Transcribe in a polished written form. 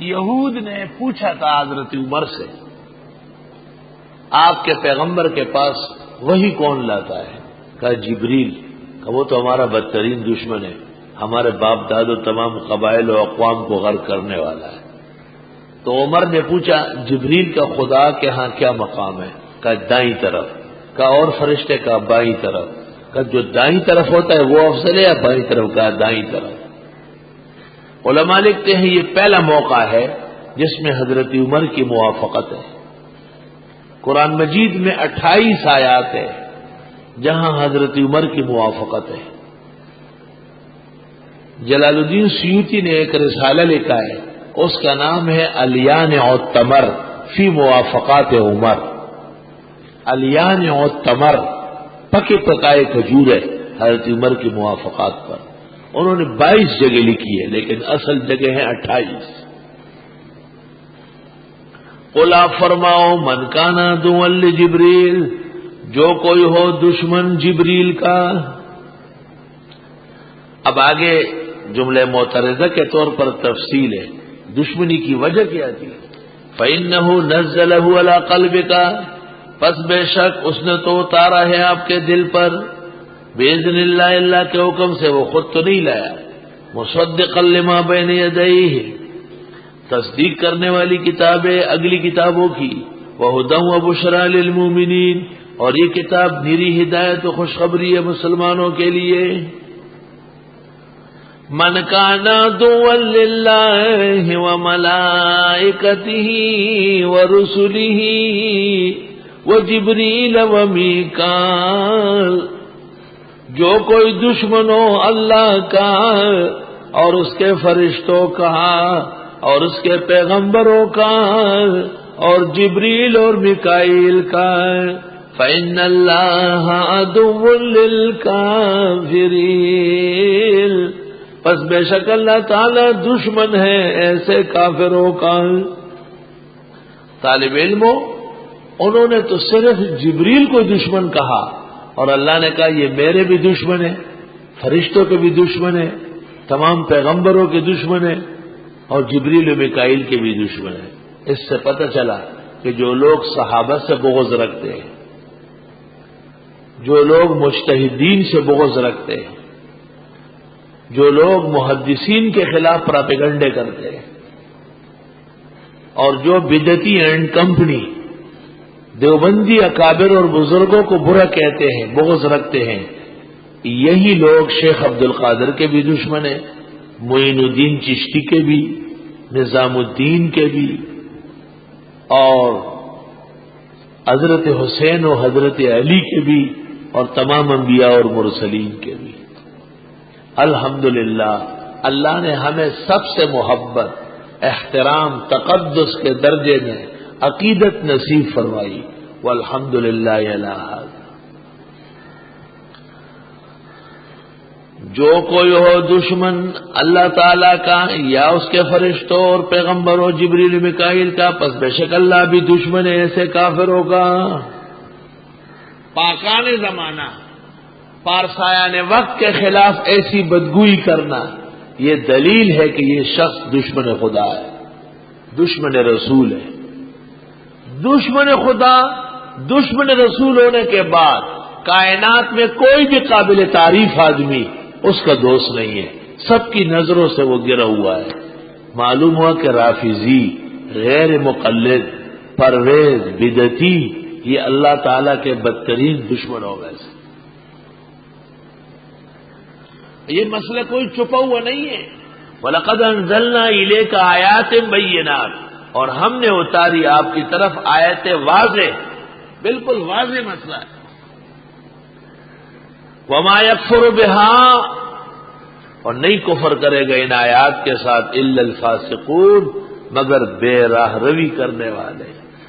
یہود نے پوچھا تھا حضرت عمر سے، آپ کے پیغمبر کے پاس وہی کون لاتا ہے؟ کہا جبریل۔ کہ وہ تو ہمارا بدترین دشمن ہے، ہمارے باپ دادو تمام قبائل و اقوام کو غرق کرنے والا ہے۔ تو عمر نے پوچھا جبریل کا خدا کے ہاں کیا مقام ہے؟ کہا دائیں طرف۔ کہا اور فرشتے کا بائیں طرف۔ کہا جو دائیں طرف ہوتا ہے وہ افضل ہے یا بائیں طرف؟ کہا دائیں طرف۔ علماء لکھتے ہیں یہ پہلا موقع ہے جس میں حضرت عمر کی موافقت ہے۔ قرآن مجید میں 28 آیات ہے جہاں حضرت عمر کی موافقت ہے۔ جلال الدین سیوطی نے ایک رسالہ لکھا ہے، اس کا نام ہے الیان و تمر فی موافقات عمر۔ الیان و تمر پکے پکائے کھجور ہے حضرت عمر کی موافقات پر۔ انہوں نے 22 جگہ لکھی ہے لیکن اصل جگہ ہیں 28۔ قل آپ فرماؤ من کان عدوا لجبریل، جو کوئی ہو دشمن جبریل کا۔ اب آگے جملہ معترضہ کے طور پر تفصیل ہے، دشمنی کی وجہ کیا تھی؟ فَإِنَّهُ نَزَّلَهُ عَلَى قَلْبِكَ، پس بے شک اس نے تو اتارا ہے آپ کے دل پر، بِإِذْنِ اللَّهِ، اللہ کے حکم سے، وہ خود تو نہیں لایا، مُصَدِّقًا لِمَا بَيْنَ يَدَيْهِ، تصدیق کرنے والی کتابیں اگلی کتابوں کی، وَهُدًى وَبُشْرًى لِلْمُؤْمِنِينَ، اور یہ کتاب نیری ہدایت و خوشخبری ہے مسلمانوں کے لیے۔ من کان عدوا للہ وملائکتہ ورسلہ وجبریل ومیکال، جو کوئی دشمن ہو اللہ کا اور اس کے فرشتوں کا اور اس کے پیغمبروں کا اور جبریل اور میکائیل کا، فإن اللہ عدو للکافرین، پس بے شک اللہ تعالی دشمن ہے ایسے کافروں کا۔ طالب علموں، انہوں نے تو صرف جبریل کو دشمن کہا اور اللہ نے کہا یہ میرے بھی دشمن ہے، فرشتوں کے بھی دشمن ہے، تمام پیغمبروں کے دشمن ہے اور جبریل و میکائیل کے بھی دشمن ہے۔ اس سے پتہ چلا کہ جو لوگ صحابہ سے بغض رکھتے ہیں، جو لوگ مجتہدین سے بغض رکھتے ہیں، جو لوگ محدثین کے خلاف پراپیگنڈے کرتے ہیں، اور جو بدعتی اینڈ کمپنی دیوبندی اکابر اور بزرگوں کو برا کہتے ہیں، بغض رکھتے ہیں، یہی لوگ شیخ عبد القادر کے بھی دشمن ہیں، معین الدین چشتی کے بھی، نظام الدین کے بھی، اور حضرت حسین و حضرت علی کے بھی، اور تمام انبیاء اور مرسلین کے بھی۔ الحمدللہ اللہ نے ہمیں سب سے محبت، احترام، تقدس کے درجے میں عقیدت نصیب فرمائی، والحمدللہ علی ھذا۔ جو کوئی ہو دشمن اللہ تعالی کا یا اس کے فرشتوں اور پیغمبروں جبریل میکائیل کا، پس بے شک اللہ بھی دشمن ہے ایسے کافروں کا۔ پاکان زمانہ، پارسایان وقت کے خلاف ایسی بدگوئی کرنا یہ دلیل ہے کہ یہ شخص دشمن خدا ہے، دشمن رسول ہے۔ دشمن خدا، دشمن رسول ہونے کے بعد کائنات میں کوئی بھی قابل تعریف آدمی اس کا دوست نہیں ہے، سب کی نظروں سے وہ گرا ہوا ہے۔ معلوم ہوا کہ رافضی، غیر مقلد، پرویز، بدعتی، یہ اللہ تعالی کے بدترین دشمن ہو گئے۔ یہ مسئلہ کوئی چھپا ہوا نہیں ہے۔ وَلَقَدْ أَنزَلْنَا إِلَيْكَ آيَاتٍ بَيِّنَاتٍ، اور ہم نے اتاری آپ کی طرف آیتیں واضح، بالکل واضح مسئلہ ہے۔ وَمَا يَكْفُرُ بِهَا، اور نہیں کفر کرے گا ان آیات کے ساتھ إِلَّا الْفَاسِقُونَ، مگر بے راہ روی کرنے والے۔